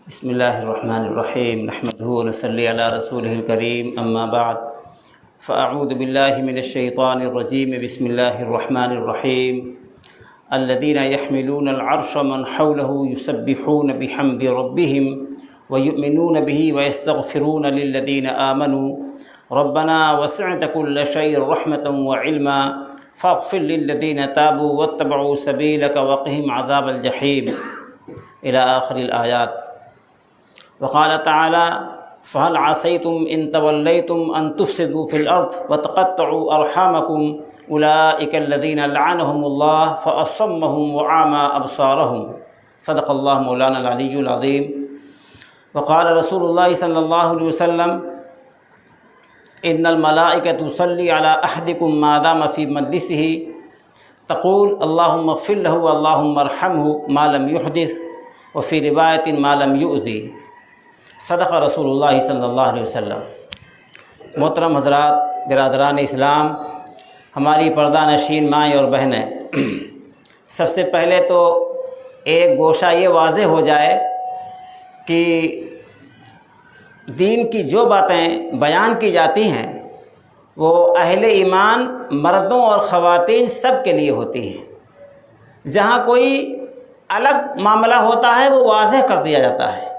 بسم اللہ الرحمن الرحیم نحمدہ ونصلی علی رسولہ الکریم اما بعد فاعوذ باللہ من الشیطان الرجیم بسم اللہ الرحمن الرحیم الذین یحملون العرش من حولہ یسبحون بحمد ربہم ویؤمنون بہ ویستغفرون للذین آمنوا ربنا وسعت كل شیء رحمة وعلما فاغفر للذین تابوا واتبعوا سبیلک وقہم عذاب الجحیم الی آخر الآیات۔ وقال تعالى فهل عصيتم إن توليتم أن تفسدوا في الأرض وتقطعوا أرحامكم أولئك الذين لعنهم الله فأصمهم وأعمى أبصارهم صدق الله مولانا العلي العظيم۔ وقال رسول الله صلى الله عليه وسلم إن الملائكة تصلي على أحدكم ما دام في مجلسه تقول اللهم اغفر له اللهم ارحمه ما لم يحدث وفي رواية ما لم يؤذي صدق رسول اللہ صلی اللہ علیہ وسلم۔ محترم حضرات، برادران اسلام، ہماری پردہ نشین مائیں اور بہنیں، سب سے پہلے تو ایک گوشہ یہ واضح ہو جائے کہ دین کی جو باتیں بیان کی جاتی ہیں وہ اہل ایمان مردوں اور خواتین سب کے لیے ہوتی ہیں۔ جہاں کوئی الگ معاملہ ہوتا ہے وہ واضح کر دیا جاتا ہے۔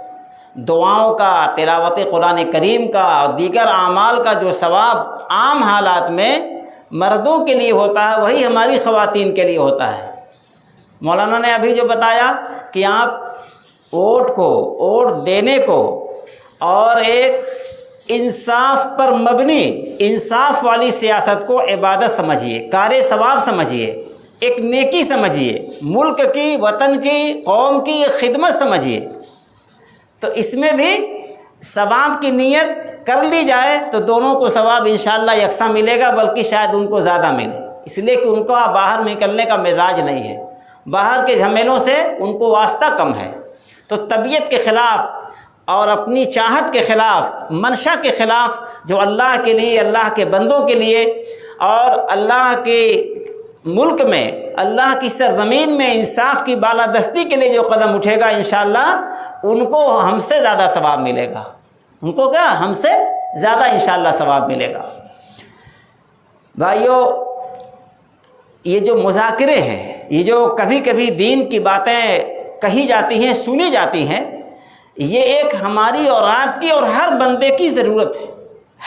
دعاؤں کا، تلاوت قرآن کریم کا اور دیگر اعمال کا جو ثواب عام حالات میں مردوں کے لیے ہوتا ہے وہی ہماری خواتین کے لیے ہوتا ہے۔ مولانا نے ابھی جو بتایا کہ آپ ووٹ دینے کو اور ایک انصاف پر مبنی، انصاف والی سیاست کو عبادت سمجھیے، کار ثواب سمجھیے، ایک نیکی سمجھیے، ملک کی، وطن کی، قوم کی خدمت سمجھیے، تو اس میں بھی ثواب کی نیت کر لی جائے تو دونوں کو ثواب انشاءاللہ یکساں ملے گا، بلکہ شاید ان کو زیادہ ملے، اس لیے کہ ان کو باہر نکلنے کا مزاج نہیں ہے، باہر کے جھمیلوں سے ان کو واسطہ کم ہے، تو طبیعت کے خلاف اور اپنی چاہت کے خلاف، منشا کے خلاف، جو اللہ کے لیے، اللہ کے بندوں کے لیے اور اللہ کے ملک میں، اللہ کی سرزمین میں انصاف کی بالادستی کے لیے جو قدم اٹھے گا انشاءاللہ ان کو ہم سے زیادہ ثواب ملے گا، ان کو کیا، ہم سے زیادہ انشاءاللہ ثواب ملے گا۔ بھائیو، یہ جو مذاکرے ہیں، یہ جو کبھی کبھی دین کی باتیں کہی جاتی ہیں، سنی جاتی ہیں، یہ ایک ہماری اور آپ کی اور ہر بندے کی ضرورت ہے،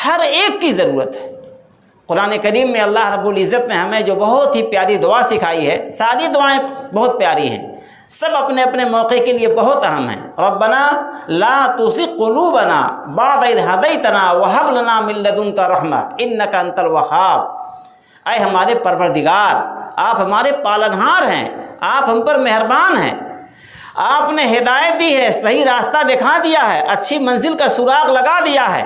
ہر ایک کی ضرورت ہے۔ قرآن کریم میں اللہ رب العزت نے ہمیں جو بہت ہی پیاری دعا سکھائی ہے، ساری دعائیں بہت پیاری ہیں، سب اپنے اپنے موقع کے لیے بہت اہم ہیں۔ ربنا لا تزغ قلوبنا بعد اذ ہدیتنا وہب لنا من لدنک رحمہ انک انت الوہاب۔ اے ہمارے پروردگار، آپ ہمارے پالنہار ہیں، آپ ہم پر مہربان ہیں، آپ نے ہدایت دی ہے، صحیح راستہ دکھا دیا ہے، اچھی منزل کا سراغ لگا دیا ہے،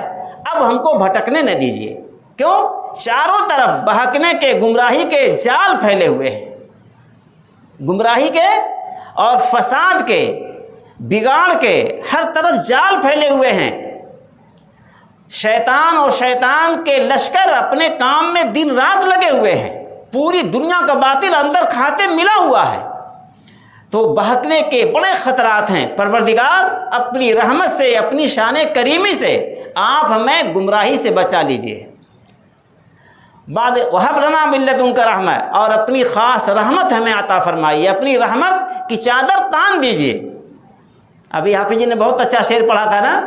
اب ہم کو بھٹکنے نہ دیجیے۔ کیوں؟ چاروں طرف بہکنے کے، گمراہی کے جال پھیلے ہوئے ہیں، گمراہی کے اور فساد کے، بگاڑ کے ہر طرف جال پھیلے ہوئے ہیں۔ شیطان اور شیطان کے لشکر اپنے کام میں دن رات لگے ہوئے ہیں، پوری دنیا کا باطل اندر کھاتے ملا ہوا ہے، تو بہکنے کے بڑے خطرات ہیں۔ پروردگار اپنی رحمت سے، اپنی شان کریمی سے آپ ہمیں گمراہی سے بچا لیجئے۔ بعد وہب لنا من لدنک رحمہ، اور اپنی خاص رحمت ہمیں عطا فرمائیے، اپنی رحمت کی چادر تان دیجئے۔ ابھی حافظ جی نے بہت اچھا شعر پڑھا تھا نا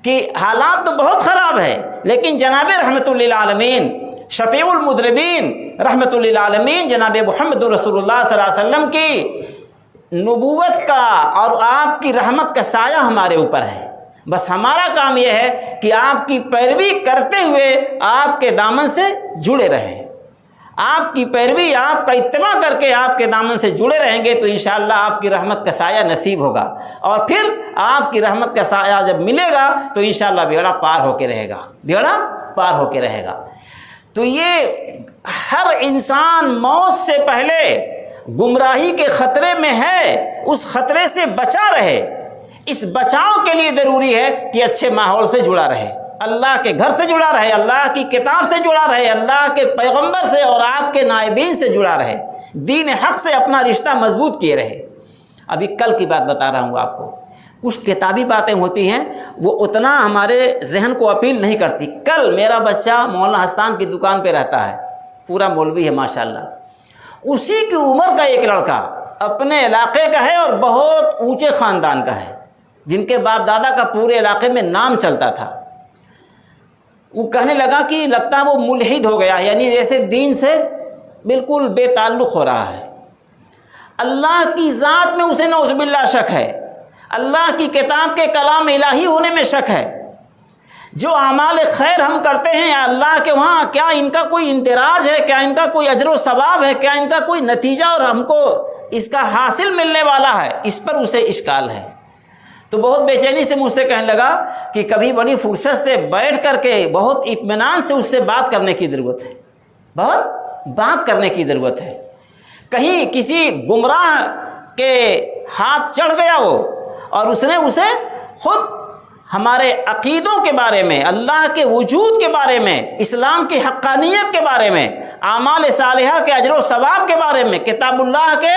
کہ حالات تو بہت خراب ہے، لیکن جناب رحمت للعالمین، شفیع المذنبین، رحمت للعالمین جناب محمد رسول اللہ صلی اللہ علیہ وسلم کی نبوت کا اور آپ کی رحمت کا سایہ ہمارے اوپر ہے۔ بس ہمارا کام یہ ہے کہ آپ کی پیروی کرتے ہوئے آپ کے دامن سے جڑے رہیں، آپ کی پیروی، آپ کا اتباع کر کے آپ کے دامن سے جڑے رہیں گے تو انشاءاللہ آپ کی رحمت کا سایہ نصیب ہوگا، اور پھر آپ کی رحمت کا سایہ جب ملے گا تو انشاءاللہ بیڑا پار ہو کے رہے گا، بیڑا پار ہو کے رہے گا۔ تو یہ ہر انسان موت سے پہلے گمراہی کے خطرے میں ہے، اس خطرے سے بچا رہے۔ اس بچاؤ کے لیے ضروری ہے کہ اچھے ماحول سے جڑا رہے، اللہ کے گھر سے جڑا رہے، اللہ کی کتاب سے جڑا رہے، اللہ کے پیغمبر سے اور آپ کے نائبین سے جڑا رہے، دین حق سے اپنا رشتہ مضبوط کیے رہے۔ ابھی کل کی بات بتا رہا ہوں آپ کو، کچھ کتابی باتیں ہوتی ہیں وہ اتنا ہمارے ذہن کو اپیل نہیں کرتی. کل میرا بچہ مولانا حسان کی دکان پہ رہتا ہے, پورا مولوی ہے ماشاءاللہ, اسی کی عمر کا ایک لڑکا اپنے علاقے کا ہے اور بہت اونچے خاندان کا ہے, جن کے باپ دادا کا پورے علاقے میں نام چلتا تھا. وہ کہنے لگا کہ لگتا ہے وہ ملحد ہو گیا, یعنی جیسے دین سے بالکل بے تعلق ہو رہا ہے. اللہ کی ذات میں اسے نعوذ باللہ شک ہے, اللہ کی کتاب کے کلام الہی ہونے میں شک ہے. جو اعمال خیر ہم کرتے ہیں یا اللہ کے وہاں, کیا ان کا کوئی اندراج ہے, کیا ان کا کوئی اجر و ثواب ہے, کیا ان کا کوئی نتیجہ اور ہم کو اس کا حاصل ملنے والا ہے, اس پر اسے اشکال ہے. تو بہت بے چینی سے مجھ سے کہنے لگا کہ کبھی بڑی فرصت سے بیٹھ کر کے بہت اطمینان سے اس سے بات کرنے کی ضرورت ہے, بہت بات کرنے کی ضرورت ہے. کہیں کسی گمراہ کے ہاتھ چڑھ گیا وہ, اور اس نے اسے خود ہمارے عقیدوں کے بارے میں, اللہ کے وجود کے بارے میں, اسلام کی حقانیت کے بارے میں, اعمال صالحہ کے اجر و ثواب کے بارے میں, کتاب اللہ کے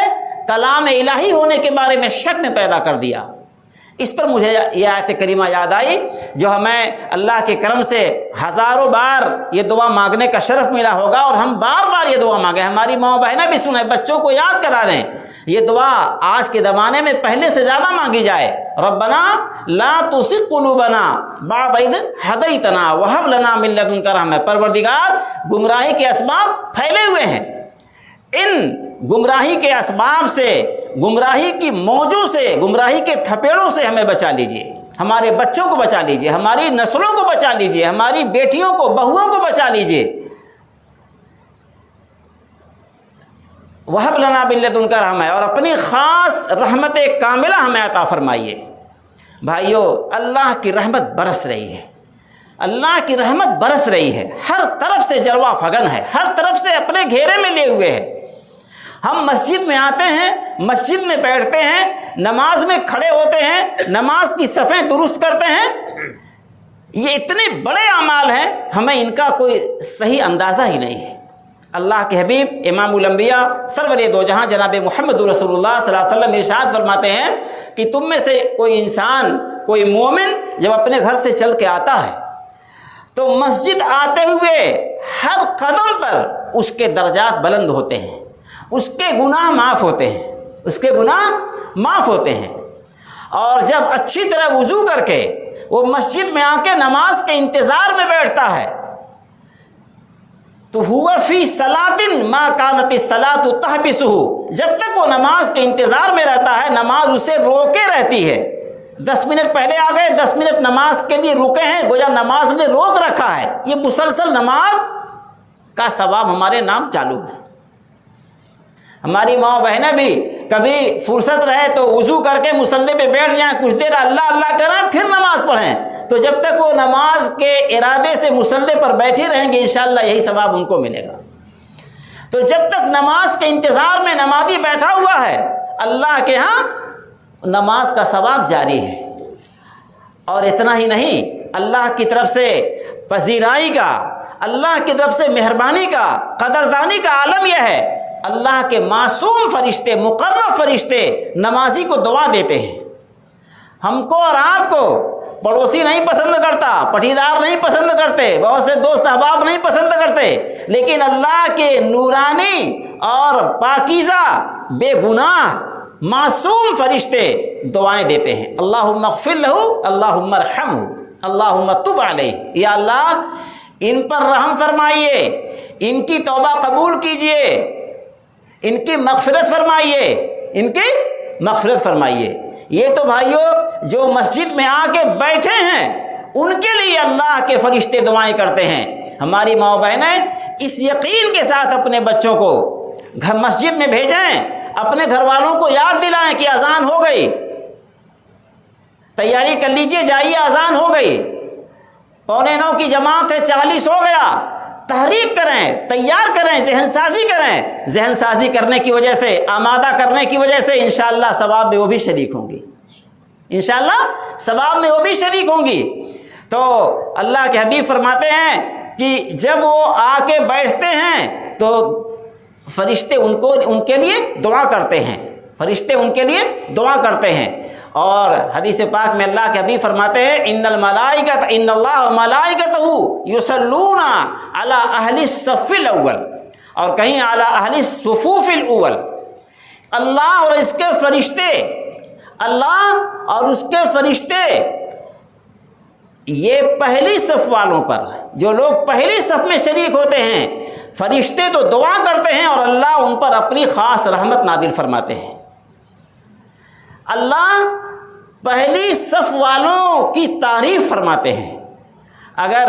کلام الہی ہونے کے بارے میں شک میں پیدا کر دیا. اس پر مجھے یہ آیت کریمہ یاد آئی جو ہمیں اللہ کے کرم سے ہزاروں بار یہ دعا مانگنے کا شرف ملا ہوگا, اور ہم بار بار یہ دعا مانگیں. ہماری ماں بہنیں بھی سنیں, بچوں کو یاد کرا دیں. یہ دعا آج کے زمانے میں پہلے سے زیادہ مانگی جائے. ربنا لا تزغ قلوبنا بعد اذ ہدیتنا وہب لنا من لدنک رحمۃ. پروردگار گمراہی کے اسباب پھیلے ہوئے ہیں, ان گمراہی کے اسباب سے, گمراہی کی موجوں سے, گمراہی کے تھپیڑوں سے ہمیں بچا لیجئے. ہمارے بچوں کو بچا لیجئے, ہماری نسلوں کو بچا لیجئے, ہماری بیٹیوں کو, بہوؤں کو بچا لیجئے. وہب لنا من لدنک رحمۃ, اور اپنی خاص رحمت کاملہ ہمیں عطا فرمائیے. بھائیو, اللہ کی رحمت برس رہی ہے, اللہ کی رحمت برس رہی ہے. ہر طرف سے جلوہ فگن ہے, ہر طرف سے اپنے گھیرے میں لیے ہوئے ہے. ہم مسجد میں آتے ہیں, مسجد میں بیٹھتے ہیں, نماز میں کھڑے ہوتے ہیں, نماز کی صفیں درست کرتے ہیں. یہ اتنے بڑے اعمال ہیں, ہمیں ان کا کوئی صحیح اندازہ ہی نہیں ہے. اللہ کے حبیب امام الانبیاء سرور دو جہاں جناب محمد رسول اللہ صلی اللہ علیہ وسلم ارشاد فرماتے ہیں کہ تم میں سے کوئی انسان, کوئی مومن جب اپنے گھر سے چل کے آتا ہے تو مسجد آتے ہوئے ہر قدم پر اس کے درجات بلند ہوتے ہیں, اس کے گناہ معاف ہوتے ہیں, اس کے گناہ معاف ہوتے ہیں. اور جب اچھی طرح وضو کر کے وہ مسجد میں آ کے نماز کے انتظار میں بیٹھتا ہے تو ہوا فی صلاۃ ما کانت الصلاۃ تحبسہ, جب تک وہ نماز کے انتظار میں رہتا ہے نماز اسے روکے رہتی ہے. 10 منٹ پہلے آ گئے, 10 منٹ نماز کے لیے رکے ہیں, گویا نماز نے روک رکھا ہے. یہ مسلسل نماز کا ثواب ہمارے نام چالو ہے. ہماری ماں بہنیں بھی کبھی فرصت رہے تو وضو کر کے مصلی پہ بیٹھ جائیں, کچھ دیر اللہ اللہ کریں, پھر نماز پڑھیں. تو جب تک وہ نماز کے ارادے سے مصلی پر بیٹھی رہیں گے انشاءاللہ یہی ثواب ان کو ملے گا. تو جب تک نماز کے انتظار میں نمازی بیٹھا ہوا ہے, اللہ کے ہاں نماز کا ثواب جاری ہے. اور اتنا ہی نہیں, اللہ کی طرف سے پذیرائی کا, اللہ کی طرف سے مہربانی کا, قدردانی کا عالم یہ ہے, اللہ کے معصوم فرشتے, مقرب فرشتے نمازی کو دعا دیتے ہیں. ہم کو اور آپ کو پڑوسی نہیں پسند کرتا, پٹیدار نہیں پسند کرتے, بہت سے دوست احباب نہیں پسند کرتے, لیکن اللہ کے نورانی اور پاکیزہ بے گناہ معصوم فرشتے دعائیں دیتے ہیں. اللہم اغفر لہ, اللہم ارحمہ, اللہم تب علیہ. یا اللہ ان پر رحم فرمائیے, ان کی توبہ قبول کیجئے, ان کی مغفرت فرمائیے, ان کی مغفرت فرمائیے. یہ تو بھائیوں جو مسجد میں آ کے بیٹھے ہیں ان کے لیے اللہ کے فرشتے دعائیں کرتے ہیں. ہماری ماں بہنیں اس یقین کے ساتھ اپنے بچوں کو گھر مسجد میں بھیجیں, اپنے گھر والوں کو یاد دلائیں کہ اذان ہو گئی, تیاری کر لیجئے, جائیے اذان ہو گئی, 8:45 کی جماعت ہے, 40 ہو گیا. تحریک کریں, تیار کریں, ذہن سازی کریں. ذہن سازی کرنے کی وجہ سے, آمادہ کرنے کی وجہ سے انشاءاللہ ثواب میں وہ بھی شریک ہوں گی, انشاءاللہ ثواب میں وہ بھی شریک ہوں گی. تو اللہ کے حبیب فرماتے ہیں کہ جب وہ آ کے بیٹھتے ہیں تو فرشتے ان کے لیے دعا کرتے ہیں, فرشتے ان کے لیے دعا کرتے ہیں. اور حدیث پاک میں اللہ کے حبیب فرماتے ہیں ان اللہ ملائکتہ یصلون علی اہل الصف الاول، اور کہیں علی اہل الصفوف الاول، اللہ اور اس کے فرشتے، اللہ اور اس کے فرشتے یہ پہلی صف والوں پر، جو لوگ پہلی صف میں شریک ہوتے ہیں، فرشتے تو دعا کرتے ہیں اور اللہ ان پر اپنی خاص رحمت نازل فرماتے ہیں۔ اللہ پہلی صف والوں کی تعریف فرماتے ہیں۔ اگر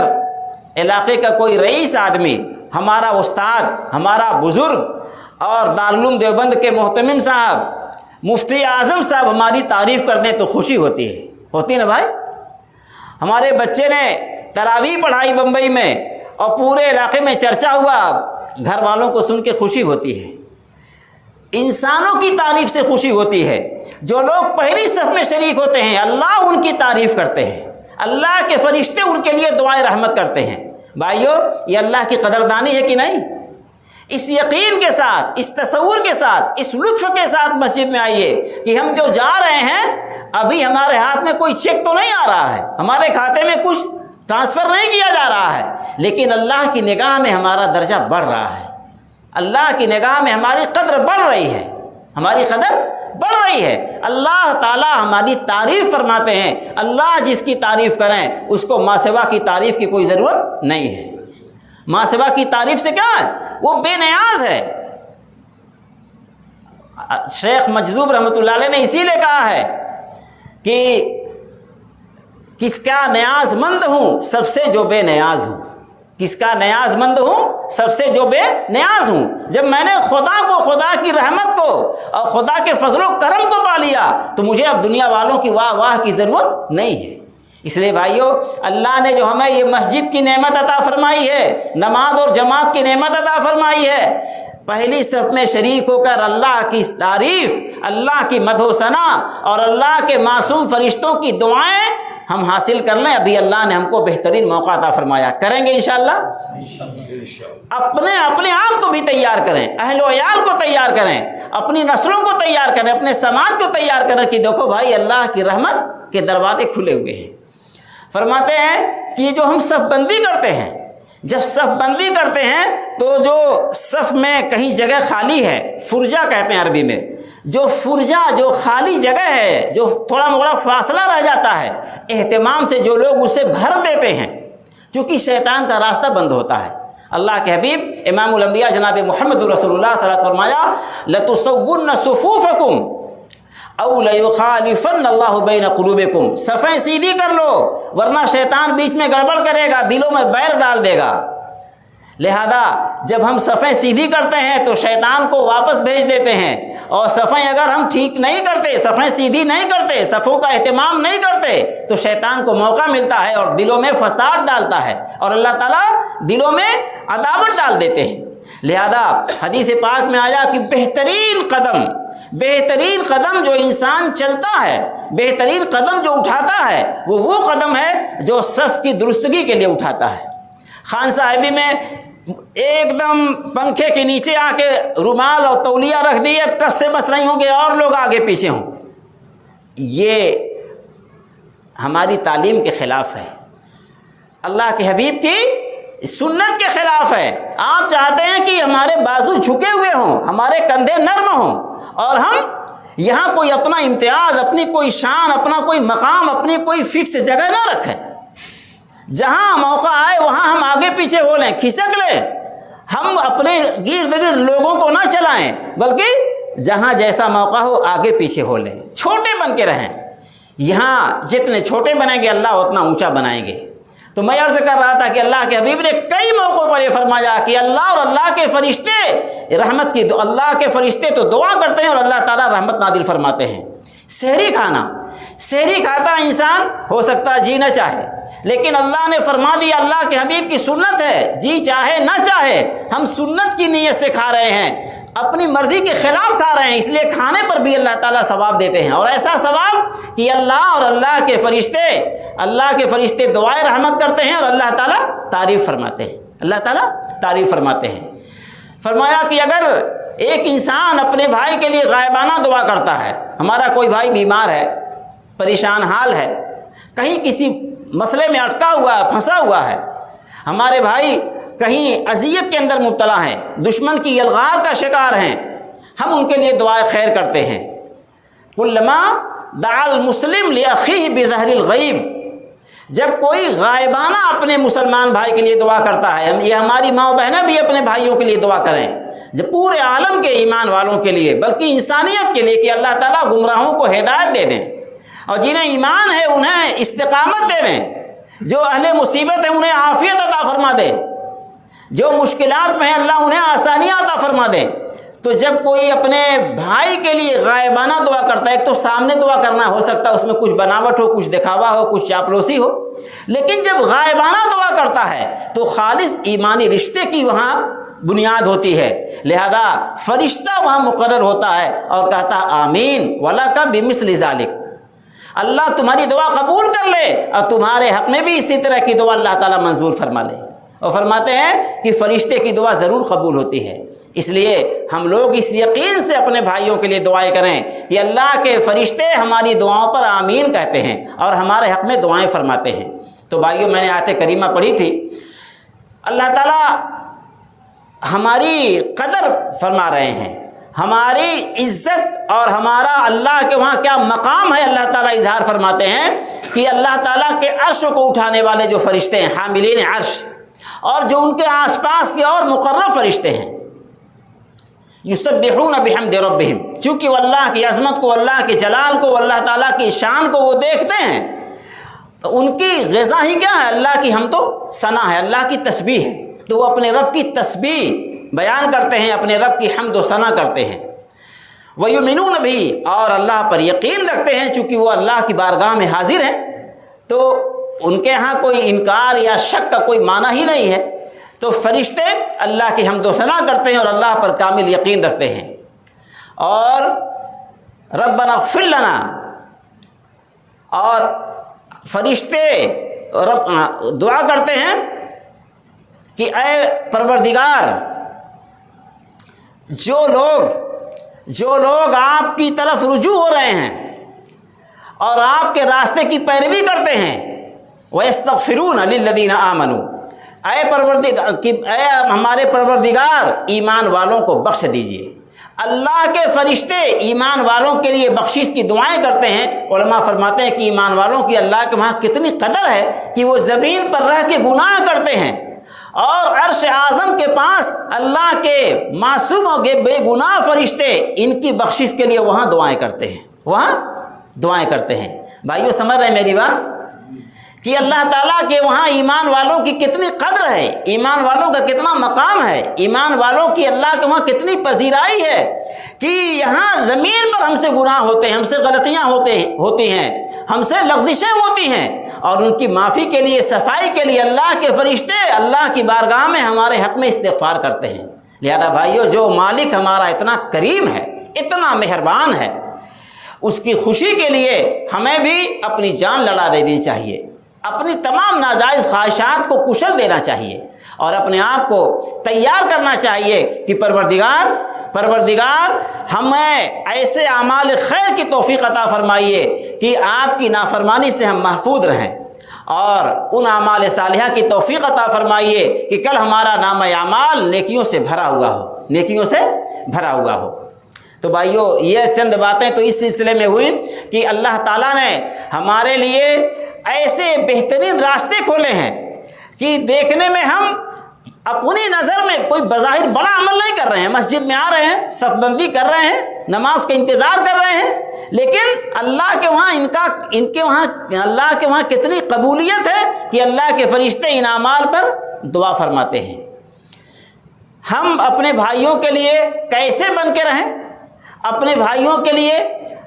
علاقے کا کوئی رئیس آدمی، ہمارا استاد، ہمارا بزرگ اور دارالعلوم دیوبند کے محتمم صاحب، مفتی اعظم صاحب ہماری تعریف کر دیں تو خوشی ہوتی ہے نا بھائی؟ ہمارے بچے نے تراویح پڑھائی بمبئی میں اور پورے علاقے میں چرچا ہوا، گھر والوں کو سن کے خوشی ہوتی ہے۔ انسانوں کی تعریف سے خوشی ہوتی ہے۔ جو لوگ پہلی صف میں شریک ہوتے ہیں اللہ ان کی تعریف کرتے ہیں، اللہ کے فرشتے ان کے لیے دعائیں رحمت کرتے ہیں۔ بھائیو، یہ اللہ کی قدردانی ہے کہ نہیں؟ اس یقین کے ساتھ، اس تصور کے ساتھ، اس لطف کے ساتھ مسجد میں آئیے کہ ہم جو جا رہے ہیں ابھی ہمارے ہاتھ میں کوئی چیک تو نہیں آ رہا ہے، ہمارے کھاتے میں کچھ ٹرانسفر نہیں کیا جا رہا ہے، لیکن اللہ کی نگاہ میں ہمارا درجہ بڑھ رہا ہے، اللہ کی نگاہ میں ہماری قدر بڑھ رہی ہے، ہماری قدر بڑھ رہی ہے۔ اللہ تعالیٰ ہماری تعریف فرماتے ہیں۔ اللہ جس کی تعریف کریں اس کو ماں سوا کی تعریف کی کوئی ضرورت نہیں ہے۔ ماں سوا کی تعریف سے کیا ہے؟ وہ بے نیاز ہے۔ شیخ مجذوب رحمۃ اللہ علیہ نے اسی لیے کہا ہے کہ کس کا نیاز مند ہوں سب سے جو بے نیاز ہوں، کس کا نیاز مند ہوں سب سے جو بے نیاز ہوں۔ جب میں نے خدا کو، خدا کی رحمت کو اور خدا کے فضل و کرم کو پا لیا تو مجھے اب دنیا والوں کی واہ واہ کی ضرورت نہیں ہے۔ اس لیے بھائیو، اللہ نے جو ہمیں یہ مسجد کی نعمت عطا فرمائی ہے، نماز اور جماعت کی نعمت عطا فرمائی ہے، پہلی صف میں شریک ہو کر اللہ کی تعریف، اللہ کی مدح و ثنا اور اللہ کے معصوم فرشتوں کی دعائیں ہم حاصل کر لیں۔ ابھی اللہ نے ہم کو بہترین موقع عطا فرمایا، کریں گے انشاءاللہ۔ اپنے آپ کو بھی تیار کریں، اہل و عیال کو تیار کریں، اپنی نسلوں کو تیار کریں، اپنے سماج کو تیار کریں کہ دیکھو بھائی اللہ کی رحمت کے دروازے کھلے ہوئے ہیں۔ فرماتے ہیں کہ یہ جو ہم صف بندی کرتے ہیں، جب صف بندی کرتے ہیں تو جو صف میں کہیں جگہ خالی ہے، فرجہ کہتے ہیں عربی میں، جو فرجہ، جو خالی جگہ ہے، جو تھوڑا موڑا فاصلہ رہ جاتا ہے، اہتمام سے جو لوگ اسے بھر دیتے ہیں، چونکہ شیطان کا راستہ بند ہوتا ہے۔ اللہ کے حبیب امام الانبیاء جناب محمد رسول اللہ صلی اللہ علیہ وسلم فرمایا لَتُسَوُّنَّ صُفُوفَكُمْ او لَيُخَالِفَنَّ اللَّهُ بَيْنَ قُلُوبِكُمْ، صفیں سیدھی کر لو ورنہ شیطان بیچ میں گڑبڑ کرے گا، دلوں میں بیر ڈال دے گا۔ لہذا جب ہم صفیں سیدھی کرتے ہیں تو شیطان کو واپس بھیج دیتے ہیں، اور صفیں اگر ہم ٹھیک نہیں کرتے، صفیں سیدھی نہیں کرتے، صفوں کا اہتمام نہیں کرتے تو شیطان کو موقع ملتا ہے اور دلوں میں فساد ڈالتا ہے، اور اللہ تعالیٰ دلوں میں عداوت ڈال دیتے ہیں۔ لہذا حدیث پاک میں آیا کہ بہترین قدم جو انسان چلتا ہے، بہترین قدم جو اٹھاتا ہے، وہ قدم ہے جو صف کی درستگی کے لیے اٹھاتا ہے۔ خان صاحبی میں ایک دم پنکھے کے نیچے آ کے رومال اور تولیہ رکھ دیے، ٹس سے بس نہیں ہوں گے اور لوگ آگے پیچھے ہوں، یہ ہماری تعلیم کے خلاف ہے، اللہ کے حبیب کی سنت کے خلاف ہے۔ آپ چاہتے ہیں کہ ہمارے بازو جھکے ہوئے ہوں، ہمارے کندھے نرم ہوں، اور ہم یہاں کوئی اپنا امتیاز، اپنی کوئی شان، اپنا کوئی مقام، اپنی کوئی فکس جگہ نہ رکھیں۔ جہاں موقع آئے وہاں ہم آگے پیچھے ہو لیں، کھسک لیں، ہم اپنے گرد گرد لوگوں کو نہ چلائیں، بلکہ جہاں جیسا موقع ہو آگے پیچھے ہو لیں، چھوٹے بن کے رہیں۔ یہاں جتنے چھوٹے بنیں گے اللہ اتنا اونچا بنائیں گے۔ تو میں عرض کر رہا تھا کہ اللہ کے حبیب نے کئی موقعوں پر یہ فرمایا کہ اللہ اور اللہ کے فرشتے رحمت کی، اللہ کے فرشتے تو دعا کرتے ہیں اور اللہ تعالیٰ رحمت نازل فرماتے ہیں۔ سحری کھاتا انسان ہو سکتا ہے جی نہ چاہے، لیکن اللہ نے فرما دیا، اللہ کے حبیب کی سنت ہے، جی چاہے نہ چاہے ہم سنت کی نیت سے کھا رہے ہیں، اپنی مرضی کے خلاف کھا رہے ہیں، اس لیے کھانے پر بھی اللہ تعالیٰ ثواب دیتے ہیں، اور ایسا ثواب کہ اللہ اور اللہ کے فرشتے دعائیں رحمت کرتے ہیں اور اللہ تعالیٰ تعریف فرماتے ہیں۔ فرمایا کہ اگر ایک انسان اپنے بھائی کے لیے غائبانہ دعا کرتا ہے، ہمارا کوئی بھائی بیمار ہے، پریشان حال ہے، کہیں کسی مسئلے میں اٹکا ہوا ہے، پھنسا ہوا ہے، ہمارے بھائی کہیں اذیت کے اندر مبتلا ہیں، دشمن کی یلغار کا شکار ہیں، ہم ان کے لیے دعائے خیر کرتے ہیں۔ کلما دعا المسلم لاخیہ بظہر الغیب، جب کوئی غائبانہ اپنے مسلمان بھائی کے لیے دعا کرتا ہے، یہ ہماری ماں و بہنیں بھی اپنے بھائیوں کے لیے دعا کریں، جب پورے عالم کے ایمان والوں کے لیے بلکہ انسانیت کے لیے کہ اللہ تعالیٰ گمراہوں کو ہدایت دے دیں اور جنہیں ایمان ہے انہیں استقامت دے دیں، جو اہل مصیبت ہیں انہیں عافیت عطا فرما دے، جو مشکلات میں ہیں اللہ انہیں آسانیاں عطا فرما دے۔ تو جب کوئی اپنے بھائی کے لیے غائبانہ دعا کرتا ہے، ایک تو سامنے دعا کرنا ہو سکتا ہے اس میں کچھ بناوٹ ہو، کچھ دکھاوا ہو، کچھ چاپلوسی ہو، لیکن جب غائبانہ دعا کرتا ہے تو خالص ایمانی رشتے کی وہاں بنیاد ہوتی ہے، لہذا فرشتہ وہاں مقرر ہوتا ہے اور کہتا آمین وَلَكَ بِمِثْلِ ذَلِكَ، اللہ تمہاری دعا قبول کر لے اور تمہارے حق میں بھی اسی طرح کی دعا اللہ تعالیٰ منظور فرما لے۔ اور فرماتے ہیں کہ فرشتے کی دعا ضرور قبول ہوتی ہے، اس لیے ہم لوگ اس یقین سے اپنے بھائیوں کے لیے دعائیں کریں کہ اللہ کے فرشتے ہماری دعاؤں پر آمین کہتے ہیں اور ہمارے حق میں دعائیں فرماتے ہیں۔ تو بھائیوں، میں نے آیت کریمہ پڑھی تھی، اللہ تعالیٰ ہماری قدر فرما رہے ہیں، ہماری عزت اور ہمارا اللہ کے وہاں کیا مقام ہے اللہ تعالیٰ اظہار فرماتے ہیں کہ اللہ تعالیٰ کے عرش کو اٹھانے والے جو فرشتے ہیں حاملین عرش، اور جو ان کے آس پاس کے اور مقرب فرشتے ہیں، یسبحون بحمد ربہم، چونکہ وہ اللہ کی عظمت کو، اللہ کے جلال کو، اللہ تعالیٰ کی شان کو وہ دیکھتے ہیں، تو ان کی غذا ہی کیا ہے؟ اللہ کی حمد و ثنا ہے، اللہ کی تسبیح ہے، تو وہ اپنے رب کی تسبیح بیان کرتے ہیں، اپنے رب کی حمد و ثنا کرتے ہیں۔ وَيُؤْمِنُونَ بِهِ، اور اللہ پر یقین رکھتے ہیں، چونکہ وہ اللہ کی بارگاہ میں حاضر ہیں تو ان کے ہاں کوئی انکار یا شک کا کوئی معنی ہی نہیں ہے۔ تو فرشتے اللہ کی حمد و ثنا کرتے ہیں اور اللہ پر کامل یقین رکھتے ہیں، اور ربنا اغفر لنا، اور فرشتے دعا کرتے ہیں کہ اے پروردگار، جو لوگ آپ کی طرف رجوع ہو رہے ہیں اور آپ کے راستے کی پیروی کرتے ہیں، وَيَسْتَغْفِرُونَ لِلَّذِينَ آمَنُوا، اے ہمارے پروردگار ایمان والوں کو بخش دیجئے۔ اللہ کے فرشتے ایمان والوں کے لیے بخشش کی دعائیں کرتے ہیں۔ علماء فرماتے ہیں کہ ایمان والوں کی اللہ کے وہاں کتنی قدر ہے کہ وہ زمین پر رہ کے گناہ کرتے ہیں اور عرش اعظم کے پاس اللہ کے معصوم و بے گناہ فرشتے ان کی بخشش کے لیے وہاں دعائیں کرتے ہیں۔ بھائیو سمجھ رہے ہیں میری بات کہ اللہ تعالیٰ کے وہاں ایمان والوں کی کتنی قدر ہے، ایمان والوں کا کتنا مقام ہے، ایمان والوں کی اللہ کے وہاں کتنی پذیرائی ہے کہ یہاں زمین پر ہم سے گناہ ہوتے ہیں، ہم سے غلطیاں ہوتی ہیں، ہم سے لغزشیں ہوتی ہیں، اور ان کی معافی کے لیے، صفائی کے لیے اللہ کے فرشتے اللہ کی بارگاہ میں ہمارے حق میں استغفار کرتے ہیں۔ لہذا بھائیو، جو مالک ہمارا اتنا کریم ہے، اتنا مہربان ہے، اس کی خوشی کے لیے ہمیں بھی اپنی جان لڑا دینی چاہیے، اپنی تمام ناجائز خواہشات کو کچل دینا چاہیے اور اپنے آپ کو تیار کرنا چاہیے کہ پروردگار ہمیں ایسے اعمال خیر کی توفیق عطا فرمائیے کہ آپ کی نافرمانی سے ہم محفوظ رہیں، اور ان اعمال صالحہ کی توفیق عطا فرمائیے کہ کل ہمارا نامہ اعمال نیکیوں سے بھرا ہوا ہو۔ تو بھائیو، یہ چند باتیں تو اس سلسلے میں ہوئی کہ اللہ تعالیٰ نے ہمارے لیے ایسے بہترین راستے کھولے ہیں کہ دیکھنے میں ہم اپنی نظر میں کوئی بظاہر بڑا عمل نہیں کر رہے ہیں، مسجد میں آ رہے ہیں، صف بندی کر رہے ہیں، نماز کا انتظار کر رہے ہیں، لیکن اللہ کے وہاں اللہ کے وہاں کتنی قبولیت ہے کہ اللہ کے فرشتے ان اعمال پر دعا فرماتے ہیں۔ ہم اپنے بھائیوں کے لیے کیسے بن کے رہیں، اپنے بھائیوں کے لیے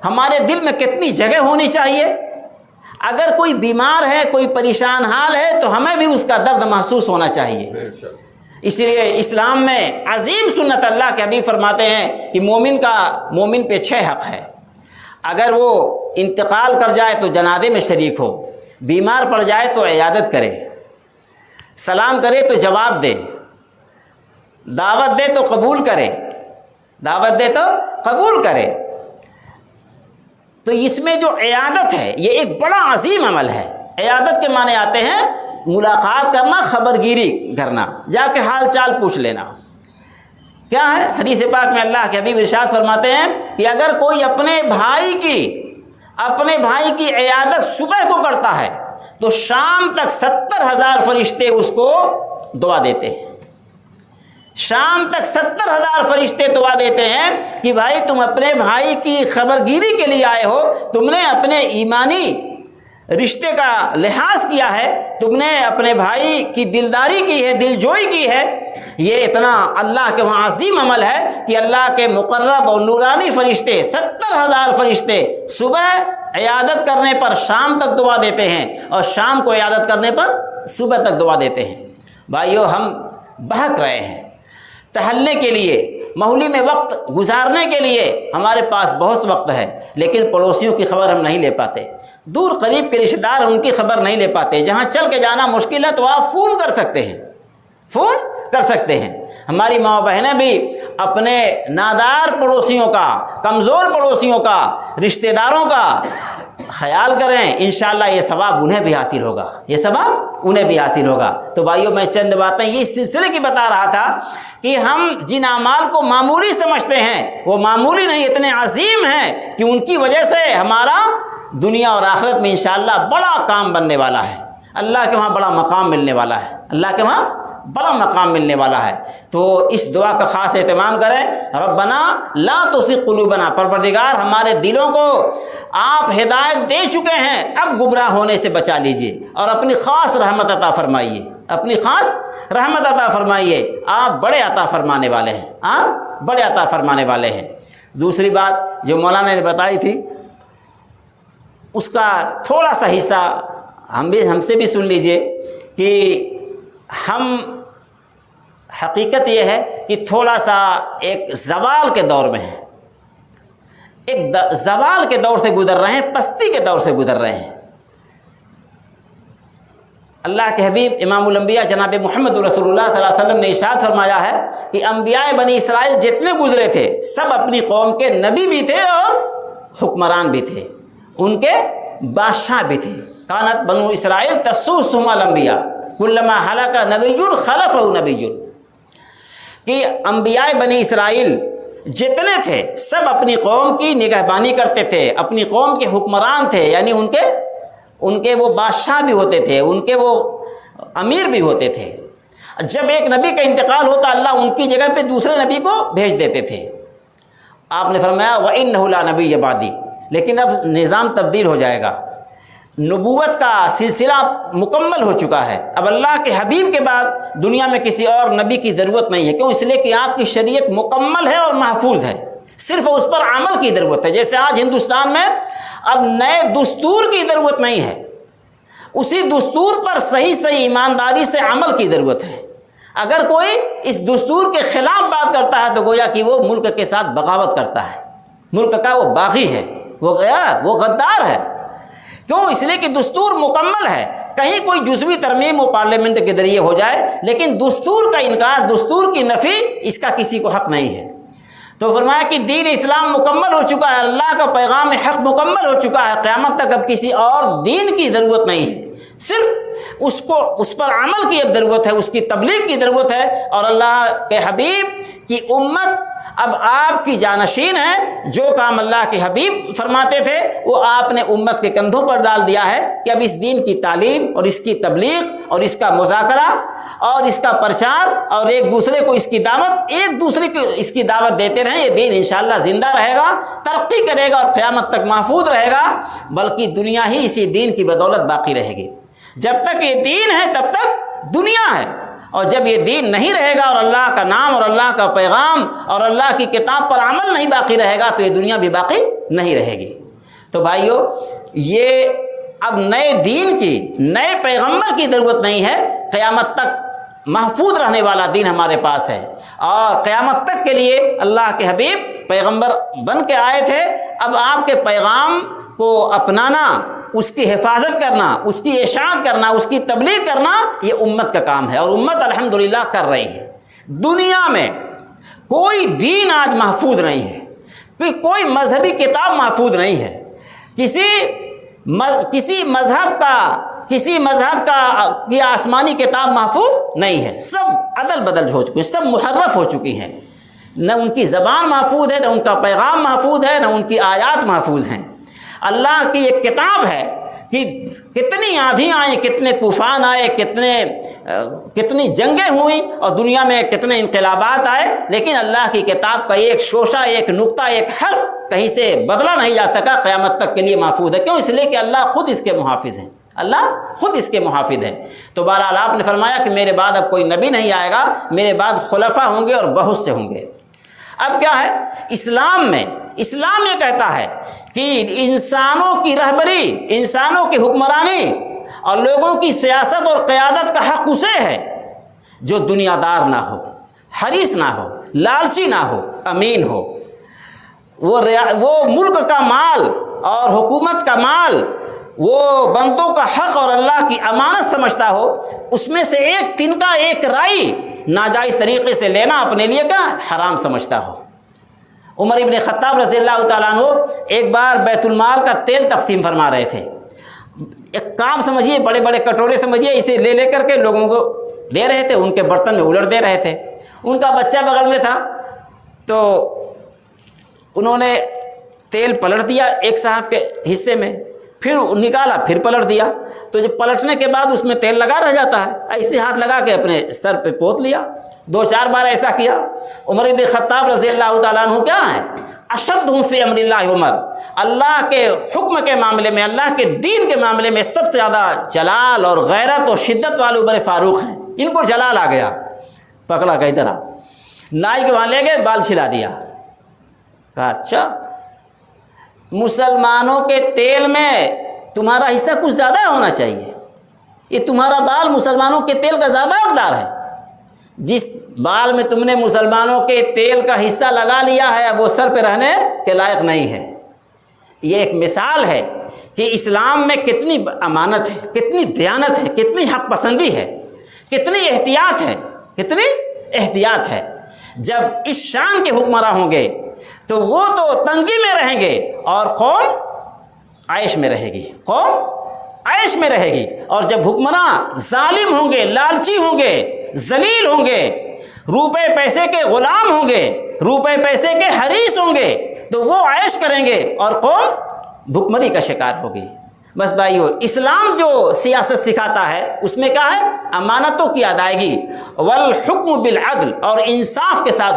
ہمارے دل میں کتنی جگہ ہونی چاہیے۔ اگر کوئی بیمار ہے، کوئی پریشان حال ہے تو ہمیں بھی اس کا درد محسوس ہونا چاہیے۔ اس لیے اسلام میں عظیم سنت اللہ کے حبیب فرماتے ہیں کہ مومن پہ 6 حق ہے۔ اگر وہ انتقال کر جائے تو جنازے میں شریک ہو، بیمار پڑ جائے تو عیادت کرے، سلام کرے تو جواب دے، دعوت دے تو قبول کرے، تو اس میں جو عیادت ہے یہ ایک بڑا عظیم عمل ہے۔ عیادت کے معنی آتے ہیں ملاقات کرنا، خبرگیری کرنا، جا کے حال چال پوچھ لینا۔ کیا ہے؟ حدیث پاک میں اللہ کے حبیب ارشاد فرماتے ہیں کہ اگر کوئی اپنے بھائی کی عیادت صبح کو کرتا ہے تو شام تک 70,000 فرشتے اس کو دعا دیتے ہیں۔ شام تک 70,000 فرشتے دعا دیتے ہیں کہ بھائی تم اپنے بھائی کی خبرگیری کے لیے آئے ہو، تم نے اپنے ایمانی رشتے کا لحاظ کیا ہے، تم نے اپنے بھائی کی دلداری کی ہے، دل جوئی کی ہے۔ یہ اتنا اللہ کے وہاں عظیم عمل ہے کہ اللہ کے مقرب اور نورانی فرشتے 70,000 فرشتے صبح عیادت کرنے پر شام تک دعا دیتے ہیں، اور شام کو عیادت کرنے پر صبح تک دعا دیتے ہیں۔ بھائیو، ہم بہک رہے ہیں ٹہلنے کے لیے، ماحولی میں وقت گزارنے کے لیے ہمارے پاس بہت وقت ہے، لیکن پڑوسیوں کی خبر ہم نہیں لے پاتے، دور قریب کے رشتہ دار ان کی خبر نہیں لے پاتے۔ جہاں چل کے جانا مشکل ہے تو آپ فون کر سکتے ہیں۔ ہماری ماں بہنیں بھی اپنے نادار پڑوسیوں کا، کمزور پڑوسیوں کا، رشتہ داروں کا خیال کریں، انشاءاللہ یہ ثواب انہیں بھی حاصل ہوگا۔ تو بھائیو، میں چند باتیں یہ اس سلسلے کی بتا رہا تھا کہ ہم جن اعمال کو معمولی سمجھتے ہیں وہ معمولی نہیں، اتنے عظیم ہیں کہ ان کی وجہ سے ہمارا دنیا اور آخرت میں انشاءاللہ بڑا کام بننے والا ہے، اللہ کے وہاں بڑا مقام ملنے والا ہے۔ تو اس دعا کا خاص اہتمام کریں۔ ربنا لا تزغ قلوبنا، پروردگار ہمارے دلوں کو آپ ہدایت دے چکے ہیں، اب گمراہ ہونے سے بچا لیجئے اور اپنی خاص رحمت عطا فرمائیے۔ آپ بڑے عطا فرمانے والے ہیں۔ دوسری بات جو مولانا نے بتائی تھی اس کا تھوڑا سا حصہ ہم سے بھی سن لیجئے کہ ہم حقیقت یہ ہے کہ تھوڑا سا ایک زوال کے دور میں ہیں، ایک زوال کے دور سے گزر رہے ہیں، پستی کے دور سے گزر رہے ہیں۔ اللہ کے حبیب امام الانبیاء جناب محمد رسول اللہ صلی اللہ علیہ وسلم نے ارشاد فرمایا ہے کہ انبیاء بنی اسرائیل جتنے گزرے تھے سب اپنی قوم کے نبی بھی تھے اور حکمران بھی تھے، ان کے بادشاہ بھی تھے۔ کانت بنو اسرائیل تسوسهم الانبیاء کلما ہلک نبی خلفہ نبی، کہ انبیاء بنی اسرائیل جتنے تھے سب اپنی قوم کی نگہبانی کرتے تھے، اپنی قوم کے حکمران تھے، یعنی ان کے وہ بادشاہ بھی ہوتے تھے، ان کے وہ امیر بھی ہوتے تھے۔ جب ایک نبی کا انتقال ہوتا اللہ ان کی جگہ پہ دوسرے نبی کو بھیج دیتے تھے۔ آپ نے فرمایا وَإِنَّهُ لَا نَبِيَّ بَعْدِي، لیکن اب نظام تبدیل ہو جائے گا، نبوت کا سلسلہ مکمل ہو چکا ہے، اب اللہ کے حبیب کے بعد دنیا میں کسی اور نبی کی ضرورت نہیں ہے۔ کیوں؟ اس لیے کہ آپ کی شریعت مکمل ہے اور محفوظ ہے، صرف اس پر عمل کی ضرورت ہے۔ جیسے آج ہندوستان میں اب نئے دستور کی ضرورت نہیں ہے، اسی دستور پر صحیح ایمانداری سے عمل کی ضرورت ہے۔ اگر کوئی اس دستور کے خلاف بات کرتا ہے تو گویا کہ وہ ملک کے ساتھ بغاوت کرتا ہے، ملک کا وہ باغی ہے، وہ غدار ہے۔ کیوں؟ اس لیے کہ دستور مکمل ہے، کہیں کوئی جزوی ترمیم و پارلیمنٹ کے ذریعے ہو جائے، لیکن دستور کا انکار، دستور کی نفی، اس کا کسی کو حق نہیں ہے۔ تو فرمایا کہ دین اسلام مکمل ہو چکا ہے، اللہ کا پیغام حق مکمل ہو چکا ہے، قیامت تک اب کسی اور دین کی ضرورت نہیں ہے، صرف اس پر عمل کی اب ضرورت ہے، اس کی تبلیغ کی ضرورت ہے۔ اور اللہ کے حبیب کی امت اب آپ کی جانشین ہے، جو کام اللہ کے حبیب فرماتے تھے وہ آپ نے امت کے کندھوں پر ڈال دیا ہے کہ اب اس دین کی تعلیم اور اس کی تبلیغ اور اس کا مذاکرہ اور اس کا پرچار اور ایک دوسرے کو اس کی دعوت دیتے رہیں۔ یہ دین انشاءاللہ زندہ رہے گا، ترقی کرے گا اور قیامت تک محفوظ رہے گا، بلکہ دنیا ہی اسی دین کی بدولت باقی رہے گی۔ جب تک یہ دین ہے تب تک دنیا ہے، اور جب یہ دین نہیں رہے گا اور اللہ کا نام اور اللہ کا پیغام اور اللہ کی کتاب پر عمل نہیں باقی رہے گا تو یہ دنیا بھی باقی نہیں رہے گی۔ تو بھائیو، یہ اب نئے دین کی، نئے پیغمبر کی ضرورت نہیں ہے، قیامت تک محفوظ رہنے والا دین ہمارے پاس ہے، اور قیامت تک کے لیے اللہ کے حبیب پیغمبر بن کے آئے تھے۔ اب آپ کے پیغام کو اپنانا، اس کی حفاظت کرنا، اس کی اشاعت کرنا، اس کی تبلیغ کرنا، یہ امت کا کام ہے، اور امت الحمدللہ کر رہی ہے۔ دنیا میں کوئی دین آج محفوظ نہیں ہے، کوئی مذہبی کتاب محفوظ نہیں ہے۔ کسی مذہب کی آسمانی کتاب محفوظ نہیں ہے، سب عدل بدل ہو چکی ہیں، سب محرف ہو چکی ہیں، نہ ان کی زبان محفوظ ہے، نہ ان کا پیغام محفوظ ہے، نہ ان کی آیات محفوظ ہیں۔ اللہ کی ایک کتاب ہے کہ کتنی آندھیاں آئیں، کتنے طوفان آئے، کتنی جنگیں ہوئیں اور دنیا میں کتنے انقلابات آئے، لیکن اللہ کی کتاب کا ایک شوشہ، ایک نقطہ، ایک حرف کہیں سے بدلا نہیں جا سکا، قیامت تک کے لیے محفوظ ہے۔ کیوں؟ اس لیے کہ اللہ خود اس کے محافظ ہیں، اللہ خود اس کے محافظ ہے۔ تو بہرحال آپ نے فرمایا کہ میرے بعد اب کوئی نبی نہیں آئے گا، میرے بعد خلفاء ہوں گے اور بہت سے ہوں گے۔ اب کیا ہے اسلام یہ کہتا ہے کہ انسانوں کی رہبری، انسانوں کی حکمرانی اور لوگوں کی سیاست اور قیادت کا حق اسے ہے جو دنیا دار نہ ہو، حریص نہ ہو، لالچی نہ ہو، امین ہو۔ وہ ملک کا مال اور حکومت کا مال، وہ بندوں کا حق اور اللہ کی امانت سمجھتا ہو، اس میں سے ایک تنکا، ایک رائی ناجائز طریقے سے لینا اپنے لیے کا حرام سمجھتا ہو۔ عمر ابن خطاب رضی اللہ تعالیٰ عنہ ایک بار بیت المال کا تیل تقسیم فرما رہے تھے۔ ایک کام سمجھیے، بڑے بڑے کٹورے سمجھیے، اسے لے کر کے لوگوں کو دے رہے تھے، ان کے برتن میں الٹ دے رہے تھے۔ ان کا بچہ بغل میں تھا، تو انہوں نے تیل پلٹ دیا ایک صاحب کے حصے میں، پھر نکالا، پھر پلٹ دیا۔ تو جب پلٹنے کے بعد اس میں تیل لگا رہ جاتا ہے، ایسے ہاتھ لگا کے اپنے سر پہ پوت لیا۔ 2-4 بار ایسا کیا۔ عمر بن خطاب رضی اللہ تعالیٰ عنہ کیا ہے؟ اشدہم فی امر اللہ عمر، اللہ کے حکم کے معاملے میں، اللہ کے دین کے معاملے میں سب سے زیادہ جلال اور غیرت اور شدت والے عمر فاروق ہیں۔ ان کو جلال آ گیا، پکڑا کئی طرح، نائی کے وہاں لے گئے، بال چھلا دیا۔ کہا اچھا مسلمانوں کے تیل میں تمہارا حصہ کچھ زیادہ ہونا چاہیے، یہ تمہارا بال مسلمانوں کے تیل کا زیادہ حقدار ہے۔ جس بال میں تم نے مسلمانوں کے تیل کا حصہ لگا لیا ہے، وہ سر پہ رہنے کے لائق نہیں ہے۔ یہ ایک مثال ہے کہ اسلام میں کتنی امانت ہے، کتنی دیانت ہے، کتنی حق پسندی ہے، کتنی احتیاط ہے۔ جب اس شان کے حکمراں ہوں گے تو وہ تو تنگی میں رہیں گے اور قوم عیش میں رہے گی، اور جب حکمراں ظالم ہوں گے، لالچی ہوں گے، ذلیل ہوں گے، روپے پیسے کے غلام ہوں گے، روپے پیسے کے حریص ہوں گے، تو وہ عیش کریں گے اور قوم بھکمری کا شکار ہوگی۔ بس بھائیو، اسلام جو سیاست سکھاتا ہے اس میں کیا ہے؟ امانتوں کی ادائیگی، والحکم بالعدل، اور انصاف کے ساتھ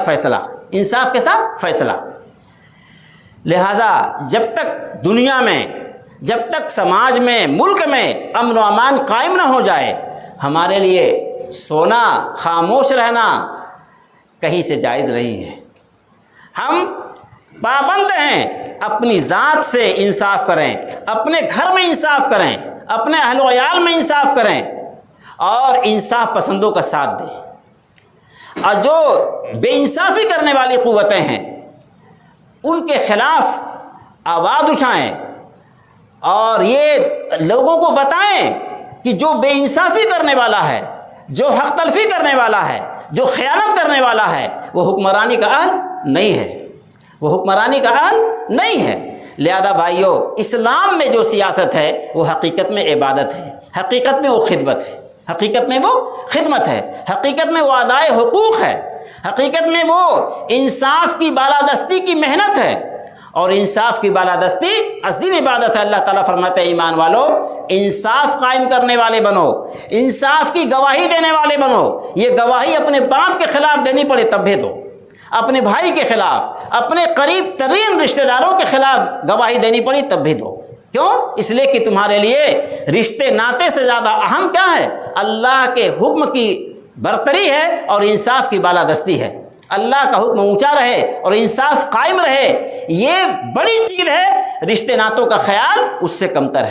فیصلہ۔ لہذا جب تک دنیا میں، جب تک سماج میں، ملک میں امن و امان قائم نہ ہو جائے، ہمارے لیے سونا، خاموش رہنا کہیں سے جائز نہیں ہے۔ ہم پابند ہیں اپنی ذات سے انصاف کریں، اپنے گھر میں انصاف کریں، اپنے اہل و عیال میں انصاف کریں اور انصاف پسندوں کا ساتھ دیں۔ اور جو بے انصافی کرنے والی قوتیں ہیں ان کے خلاف آواز اٹھائیں اور یہ لوگوں کو بتائیں کہ جو بے انصافی کرنے والا ہے، جو حق تلفی کرنے والا ہے، جو خیانت کرنے والا ہے، وہ حکمرانی کا اہل نہیں ہے۔ لہذا بھائیو، اسلام میں جو سیاست ہے وہ حقیقت میں عبادت ہے، حقیقت میں وہ خدمت ہے، حقیقت میں وہ ادائے حقوق ہے، حقیقت میں وہ انصاف کی بالادستی کی محنت ہے، اور انصاف کی بالادستی عظیم عبادت ہے۔ اللہ تعالیٰ فرماتے ہیں ایمان والو، انصاف قائم کرنے والے بنو، انصاف کی گواہی دینے والے بنو۔ یہ گواہی اپنے باپ کے خلاف دینی پڑے تب بھی دو، اپنے بھائی کے خلاف، اپنے قریب ترین رشتہ داروں کے خلاف گواہی دینی پڑی تب بھی دو۔ کیوں؟ اس لیے کہ تمہارے لیے رشتے ناتے سے زیادہ اہم کیا ہے؟ اللہ کے حکم کی برتری ہے اور انصاف کی بالادستی ہے۔ اللہ کا حکم اونچا رہے اور انصاف قائم رہے، یہ بڑی چیز ہے۔ رشتے ناتوں کا خیال اس سے کمتر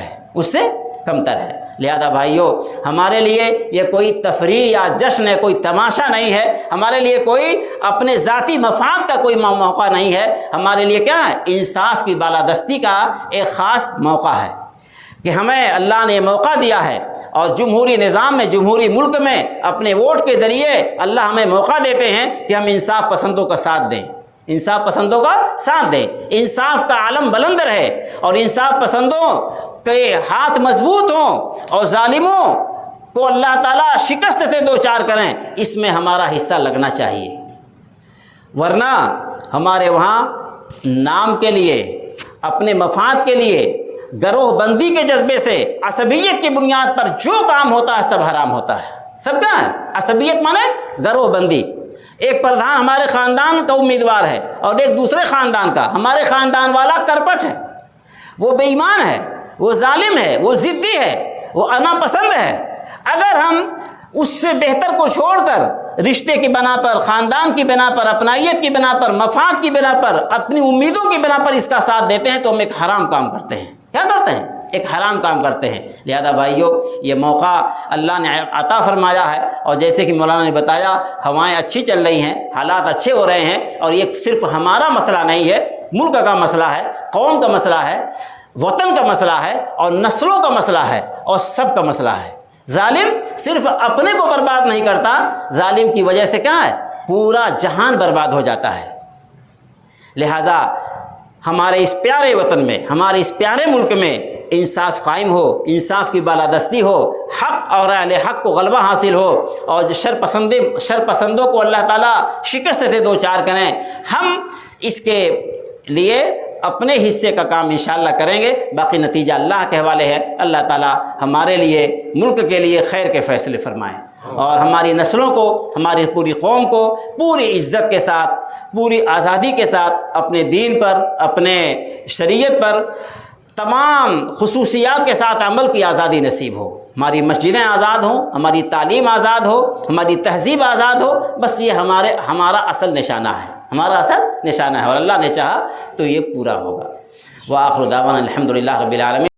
ہے۔ لہذا بھائیو، ہمارے لیے یہ کوئی تفریح یا جشن ہے، کوئی تماشا نہیں ہے، ہمارے لیے کوئی اپنے ذاتی مفاد کا کوئی موقع نہیں ہے۔ ہمارے لیے کیا ہے؟ انصاف کی بالادستی کا ایک خاص موقع ہے کہ ہمیں اللہ نے موقع دیا ہے، اور جمہوری نظام میں، جمہوری ملک میں اپنے ووٹ کے ذریعے اللہ ہمیں موقع دیتے ہیں کہ ہم انصاف پسندوں کا ساتھ دیں، انصاف پسندوں کا ساتھ دیں، انصاف کا علم بلند رہے اور انصاف پسندوں کے ہاتھ مضبوط ہوں اور ظالموں کو اللہ تعالیٰ شکست سے دو چار کریں، اس میں ہمارا حصہ لگنا چاہیے۔ ورنہ ہمارے وہاں نام کے لیے، اپنے مفاد کے لیے، گروہ بندی کے جذبے سے، عصبیت کی بنیاد پر جو کام ہوتا ہے سب حرام ہوتا ہے۔ سب کیا ہے؟ عصبیت مانے گروہ بندی۔ ایک پردھان ہمارے خاندان کا امیدوار ہے اور ایک دوسرے خاندان کا، ہمارے خاندان والا کرپٹ ہے، وہ بے ایمان ہے، وہ ظالم ہے، وہ ضدی ہے، وہ انا پسند ہے۔ اگر ہم اس سے بہتر کو چھوڑ کر رشتے کی بنا پر، خاندان کی بنا پر، اپنائیت کی بنا پر، مفاد کی بنا پر، اپنی امیدوں کی بنا پر اس کا ساتھ دیتے ہیں تو ہم ایک حرام کام کرتے ہیں۔ کیا کرتے ہیں؟ ایک حرام کام کرتے ہیں۔ لہذا بھائیو، یہ موقع اللہ نے عطا فرمایا ہے، اور جیسے کہ مولانا نے بتایا ہوائیں اچھی چل رہی ہیں، حالات اچھے ہو رہے ہیں، اور یہ صرف ہمارا مسئلہ نہیں ہے، ملک کا مسئلہ ہے، قوم کا مسئلہ ہے، وطن کا مسئلہ ہے، اور نسلوں کا مسئلہ ہے، اور سب کا مسئلہ ہے۔ ظالم صرف اپنے کو برباد نہیں کرتا، ظالم کی وجہ سے کیا ہے؟ پورا جہان برباد ہو جاتا ہے۔ لہذا ہمارے اس پیارے وطن میں، ہمارے اس پیارے ملک میں انصاف قائم ہو، انصاف کی بالادستی ہو، حق اور اہل حق کو غلبہ حاصل ہو، اور جو شر پسندوں کو اللہ تعالیٰ شکست سے دو چار کریں۔ ہم اس کے لیے اپنے حصے کا کام انشاءاللہ کریں گے، باقی نتیجہ اللہ کے حوالے ہے۔ اللہ تعالیٰ ہمارے لیے، ملک کے لیے خیر کے فیصلے فرمائیں، اور ہماری نسلوں کو، ہماری پوری قوم کو پوری عزت کے ساتھ، پوری آزادی کے ساتھ اپنے دین پر، اپنے شریعت پر تمام خصوصیات کے ساتھ عمل کی آزادی نصیب ہو۔ ہماری مسجدیں آزاد ہوں، ہماری تعلیم آزاد ہو، ہماری تہذیب آزاد ہو، بس یہ ہمارا اصل نشانہ ہے، ہمارا اصل نشانہ ہے، اور اللہ نے چاہا تو یہ پورا ہوگا۔ وآخر دعوانا الحمدللہ رب العالمین۔